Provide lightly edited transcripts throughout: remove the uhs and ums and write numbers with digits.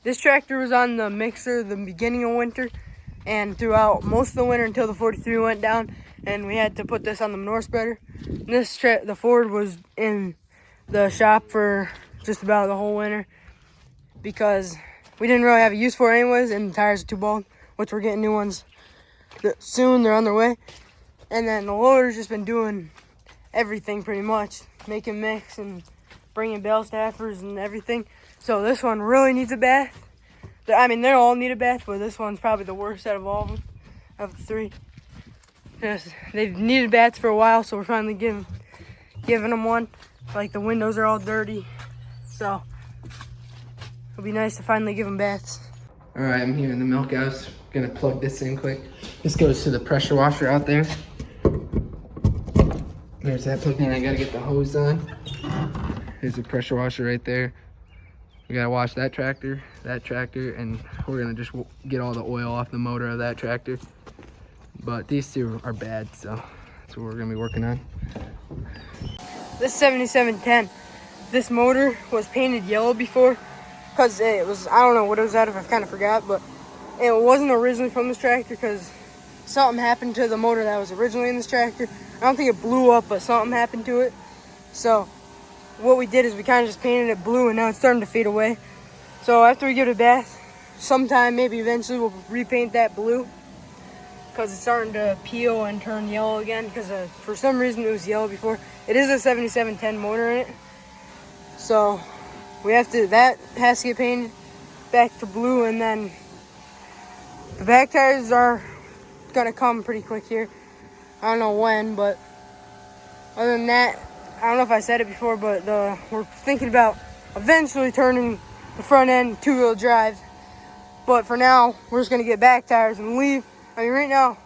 This tractor was on the mixer the beginning of winter and throughout most of the winter until the 43 went down, and we had to put this on the manure spreader. The Ford was in the shop for just about the whole winter because we didn't really have a use for it anyways, and the tires are too bald, which we're getting new ones soon. They're on their way. And then the loader's just been doing everything pretty much, making mix and bringing bale staffers and everything. So this one really needs a bath. I mean, they all need a bath, but this one's probably the worst out of all of them, of the three. Because they've needed baths for a while, so we're finally giving them one. Like, the windows are all dirty, so it'll be nice to finally give them baths. All right, I'm here in the milk house. Gonna plug this in quick. This goes to the pressure washer out there. There's that plugged in. I gotta get the hose on. There's the pressure washer right there. We gotta wash that tractor, and we're gonna just get all the oil off the motor of that tractor. But these two are bad, so that's what we're gonna be working on. This 7710, this motor was painted yellow before because it was, I don't know what it was out of, I kind of forgot, but it wasn't originally from this tractor because something happened to the motor that was originally in this tractor. I don't think it blew up, but something happened to it. So what we did is we kind of just painted it blue, and now it's starting to fade away. So after we give it a bath, sometime, maybe eventually, we'll repaint that blue because it's starting to peel and turn yellow again because for some reason it was yellow before. It is a 7710 motor in it. So that has to get painted back to blue, and then the back tires are gonna come pretty quick here. I don't know when, but other than that, I don't know if I said it before, but we're thinking about eventually turning the front end two-wheel drive. But for now, we're just gonna get back tires and leave. I mean, right now,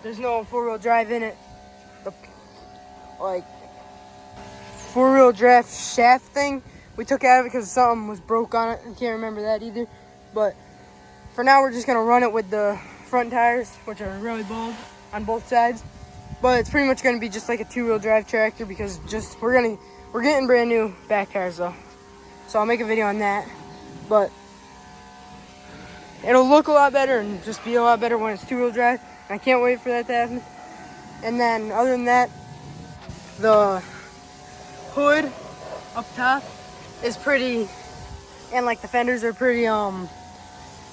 there's no four-wheel drive in it. The four-wheel drive shaft thing, we took out of it because something was broke on it. I can't remember that either. But for now, we're just gonna run it with the front tires, which are really bald on both sides. But it's pretty much gonna be just like a two-wheel drive tractor because we're getting brand new back tires though. So I'll make a video on that. But it'll look a lot better and just be a lot better when it's two-wheel drive. I can't wait for that to happen. And then other than that, the hood up top is pretty, and like the fenders are pretty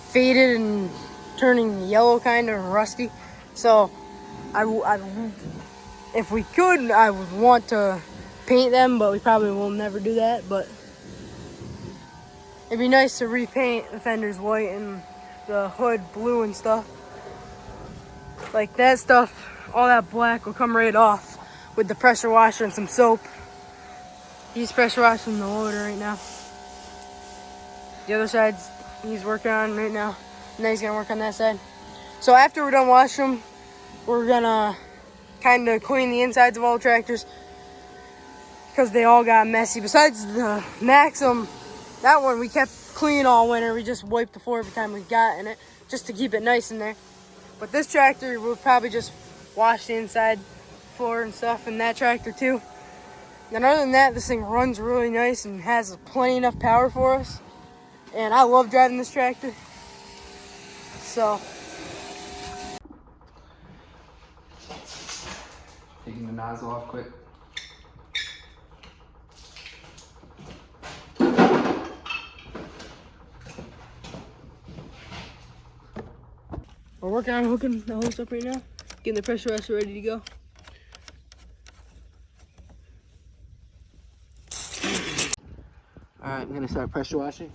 faded and turning yellow, kind of rusty. So if we could, I would want to paint them, but we probably will never do that. But it'd be nice to repaint the fenders white and the hood blue and stuff. Like that stuff, all that black will come right off with the pressure washer and some soap. He's pressure washing the loader right now. The other side's he's working on right now. And then he's gonna work on that side. So after we're done washing them, we're gonna kind of clean the insides of all the tractors because they all got messy. Besides the Maxim, that one we kept clean all winter. We just wiped the floor every time we got in it just to keep it nice in there. But this tractor, we'll probably just wash the inside floor and stuff, and that tractor too. And other than that, this thing runs really nice and has plenty enough power for us. And I love driving this tractor. So Taking the nozzle off quick. we're working on hooking the hose up right now, getting the pressure washer ready to go. All right, I'm gonna start pressure washing.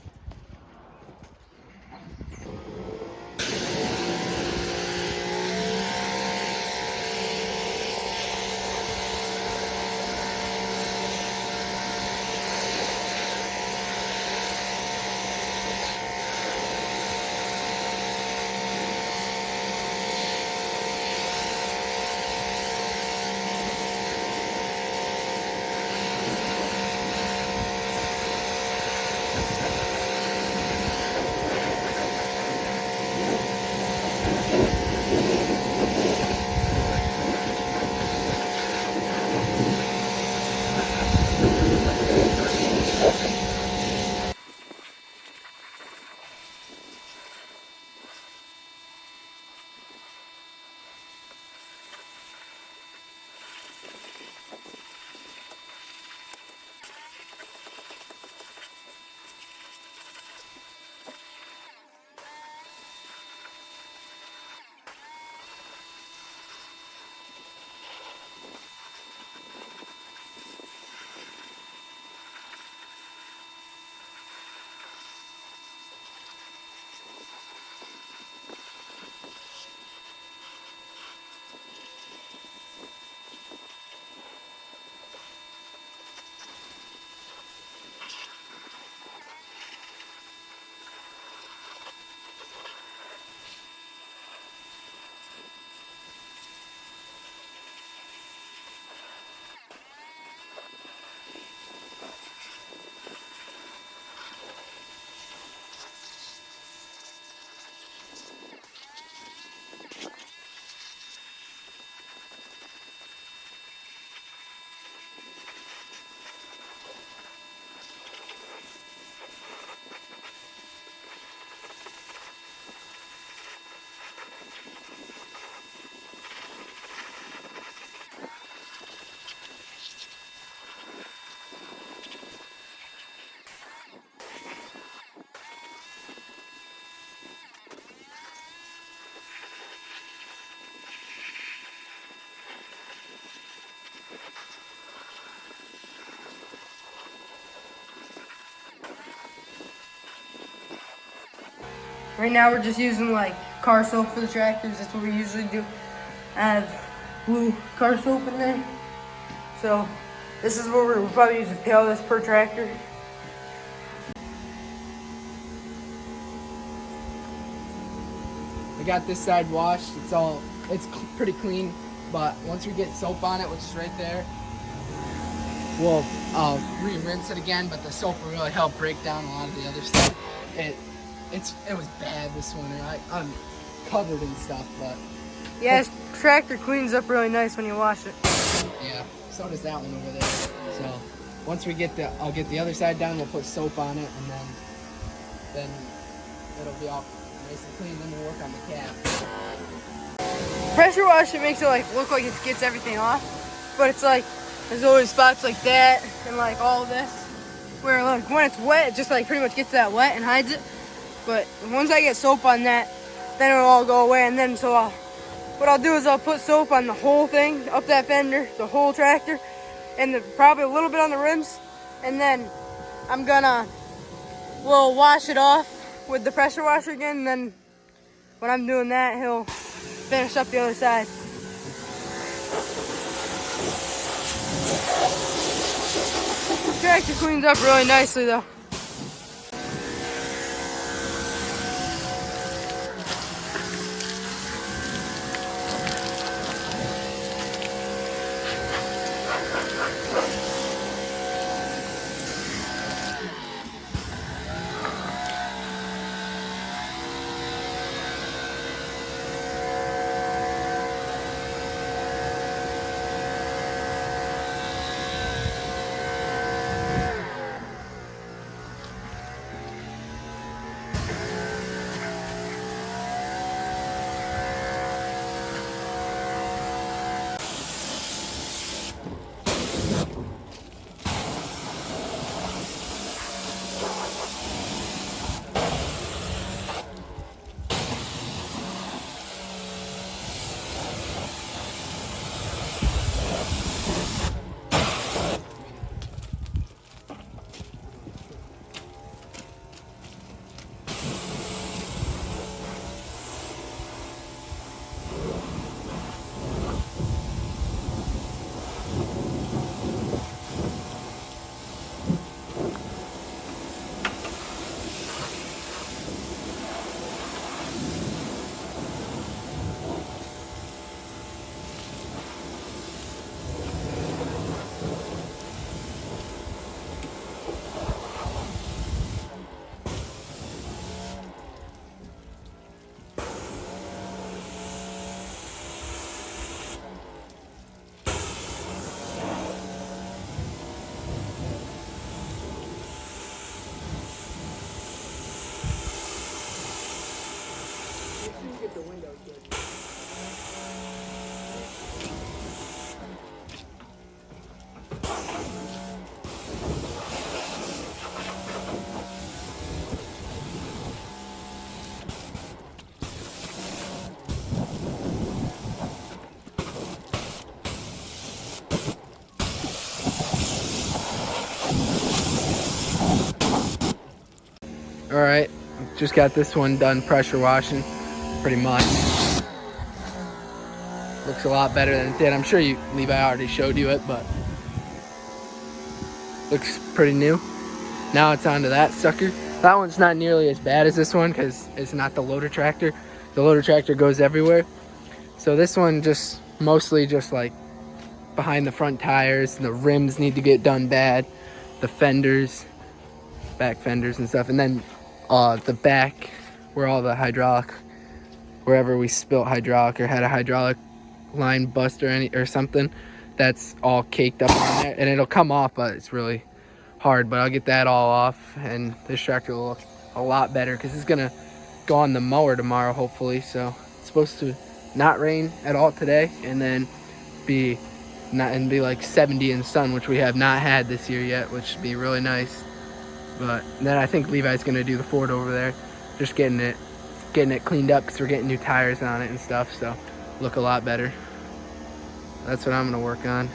Right now we're just using like car soap for the tractors. That's what we usually do. I have blue car soap in there. So this is what we'll probably use to pail this per tractor. I got this side washed. It's pretty clean, but once we get soap on it, which is right there, we'll re-rinse it again. But the soap will really help break down a lot of the other stuff. It was bad this winter. I'm covered in stuff, but Yeah, this tractor cleans up really nice when you wash it. yeah, so does that one over there. So once we get I'll get the other side done. We'll put soap on it, and then it'll be all nice and clean. Then we'll work on the cap. Pressure wash, it makes it like look like it gets everything off, but it's like there's always spots like that and like all this where like when it's wet, it just like pretty much gets that wet and hides it. But once I get soap on that, then it'll all go away. And then what I'll do is I'll put soap on the whole thing, up that fender, the whole tractor, and probably a little bit on the rims. And then we'll wash it off with the pressure washer again. And then when I'm doing that, he'll finish up the other side. Tractor cleans up really nicely though. All right, just got this one done pressure washing, pretty much. Looks a lot better than it did. I'm sure Levi already showed you it, but looks pretty new. Now it's onto that sucker. That one's not nearly as bad as this one because it's not the loader tractor. The loader tractor goes everywhere. So this one just mostly just like behind the front tires. The rims need to get done bad. The fenders, back fenders and stuff. And then the back where all the hydraulic, wherever we spilt hydraulic or had a hydraulic line bust or something, that's all caked up on there. And it'll come off, but it's really hard. But I'll get that all off, and this tractor will look a lot better because it's gonna go on the mower tomorrow, hopefully. So it's supposed to not rain at all today, and then be like 70 in sun, which we have not had this year yet, which would be really nice. But then I think Levi's gonna do the Ford over there, just getting it cleaned up because we're getting new tires on it and stuff, so look a lot better. That's what I'm gonna work on.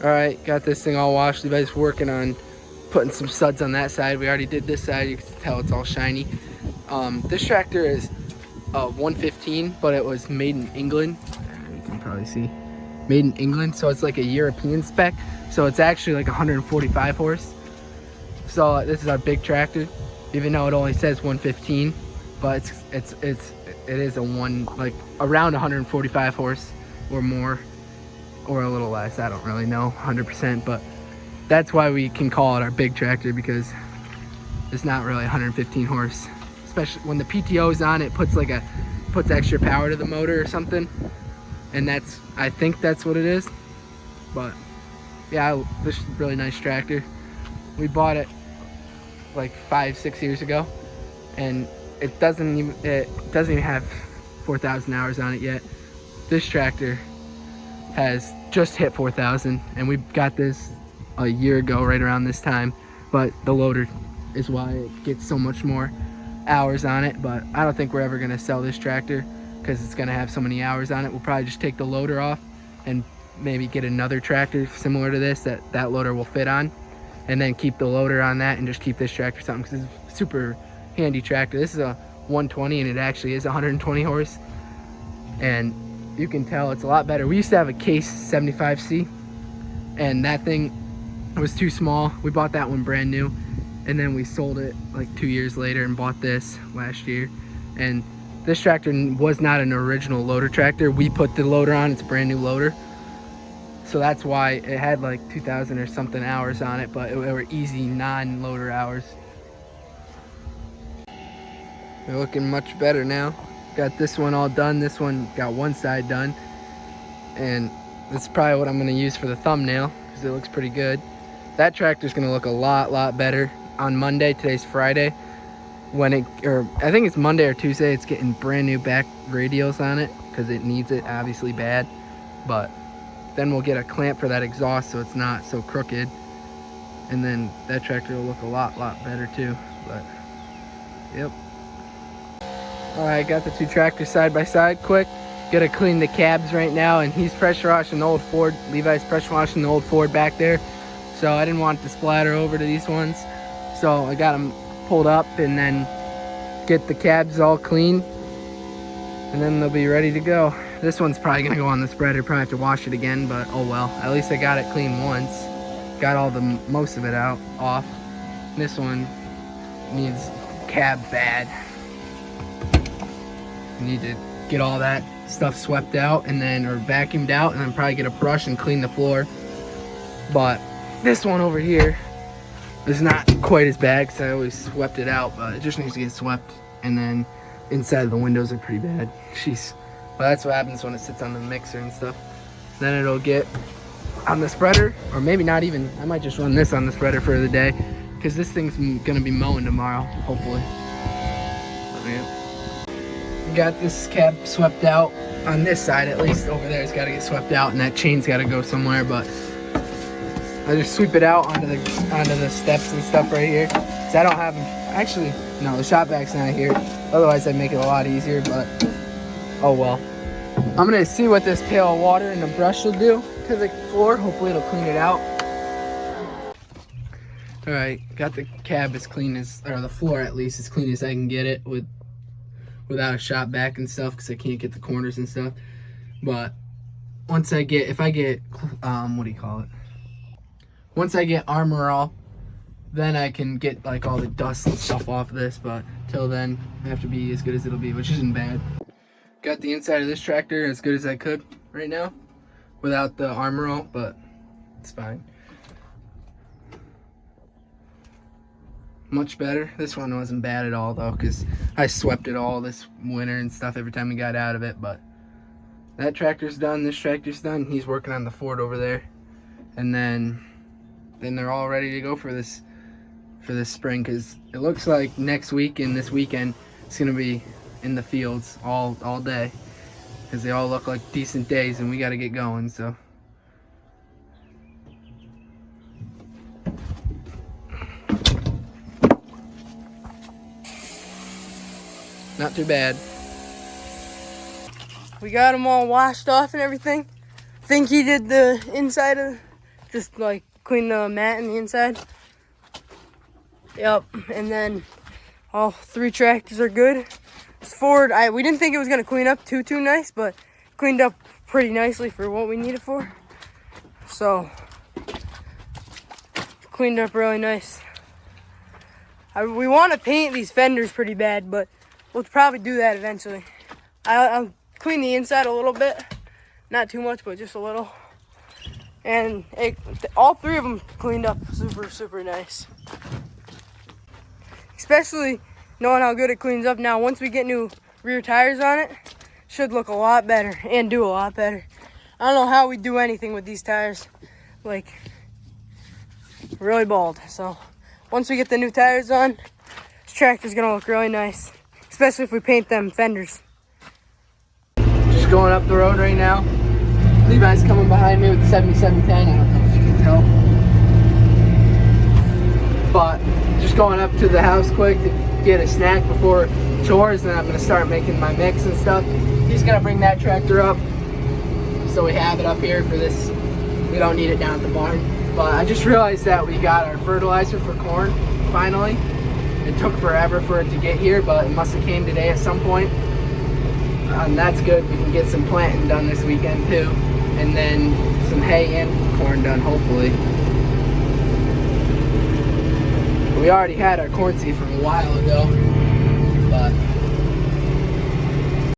All right, got this thing all washed. Levi's working on putting some studs on that side. We already did this side. You can tell it's all shiny. This tractor is 115, but it was made in England. You can probably see. Made in England, so it's like a European spec. So it's actually like 145 horse. So this is our big tractor, even though it only says 115, but it is a like around 145 horse or more, or a little less. I don't really know 100%, but that's why we can call it our big tractor, because it's not really 115 horse. Especially when the PTO is on, it puts extra power to the motor or something, and I think that's what it is. But yeah, this is a really nice tractor. We bought it like 5-6 years ago, and it doesn't even have 4,000 hours on it yet. This tractor has just hit 4,000, and we got this a year ago right around this time, but the loader is why it gets so much more hours on it. But I don't think we're ever going to sell this tractor because it's going to have so many hours on it. We'll probably just take the loader off and maybe get another tractor similar to this that loader will fit on, and then keep the loader on that and just keep this tractor something, because it's a super handy tractor. This is a 120, and it actually is 120 horse, and you can tell it's a lot better. We used to have a Case 75C, and that thing was too small. We bought that one brand new, and then we sold it like 2 years later and bought this last year. And this tractor was not an original loader tractor. We put the loader on. It's a brand new loader, so that's why it had like 2,000 or something hours on it, but it were easy non-loader hours. They're looking much better now. Got this one all done. This one got one side done, and that's probably what I'm going to use for the thumbnail because it looks pretty good. That tractor's going to look a lot better on Monday. Today's Friday. I think it's Monday or Tuesday, it's getting brand new back radials on it because it needs it obviously bad. But then we'll get a clamp for that exhaust so it's not so crooked, and then that tractor will look a lot better too. But yep. All right, got the two tractors side by side. Quick, gotta clean the cabs right now, and he's pressure washing the old Ford. Levi's pressure washing the old Ford back there, so I didn't want it to splatter over to these ones, so I got them pulled up and then get the cabs all clean, and then they'll be ready to go. This one's probably gonna go on the spreader. Probably have to wash it again, but oh well. At least I got it clean once. Got all the most of it off. This one needs cab bad. Need to get all that stuff swept out or vacuumed out, and then probably get a brush and clean the floor. But this one over here is not quite as bad because I always swept it out, but it just needs to get swept. And then inside the windows are pretty bad. Jeez. But that's what happens when it sits on the mixer and stuff. Then it'll get on the spreader, or maybe not even. I might just run this on the spreader for the day because this thing's gonna be mowing tomorrow, hopefully. Yeah. Got this cab swept out on this side, at least. Over there it's got to get swept out, and that chain's got to go somewhere, but I just sweep it out onto the steps and stuff right here, because I don't have them. Actually, no, the shop vac's not here, otherwise I'd make it a lot easier, but oh well. I'm gonna see what this pail of water and the brush will do to the floor. Hopefully it'll clean it out. All right, got the cab as clean as, or the floor at least as clean as I can get it without a shop vac and stuff, because I can't get the corners and stuff. But once I get, what do you call it? Once I get Armor All, then I can get like all the dust and stuff off of this. But till then, I have to be as good as it'll be, which isn't bad. Got the inside of this tractor as good as I could right now without the Armor All, but it's fine. Much better. This one wasn't bad at all though, because I swept it all this winter and stuff every time we got out of it. But that tractor's done, this tractor's done. He's working on the Ford over there, and then they're all ready to go for this spring, because it looks like next week and this weekend it's gonna be in the fields all day, because they all look like decent days, and we got to get going. So not too bad. We got them all washed off and everything. Think he did the inside of just like clean the mat and the inside. Yep, and then all 3 tractors are good. This Ford, we didn't think it was gonna clean up too nice, but cleaned up pretty nicely for what we need it for. So cleaned up really nice. We want to paint these fenders pretty bad, but we'll probably do that eventually. I'll clean the inside a little bit, not too much, but just a little. And all 3 of them cleaned up super nice. Especially knowing how good it cleans up now. Once we get new rear tires on it, should look a lot better and do a lot better. I don't know how we do anything with these tires, like really bald. So once we get the new tires on, this tractor's gonna look really nice, especially if we paint them fenders. Just going up the road right now. Levi's coming behind me with the 7710. I don't know if you can tell. But just going up to the house quick to get a snack before chores, and I'm gonna start making my mix and stuff. He's gonna bring that tractor up, so we have it up here for this. We don't need it down at the barn. But I just realized that we got our fertilizer for corn finally. It took forever for it to get here, but it must have came today at some point. And that's good. We can get some planting done this weekend too, and then some hay and corn done hopefully. We already had our corn seed from a while ago, but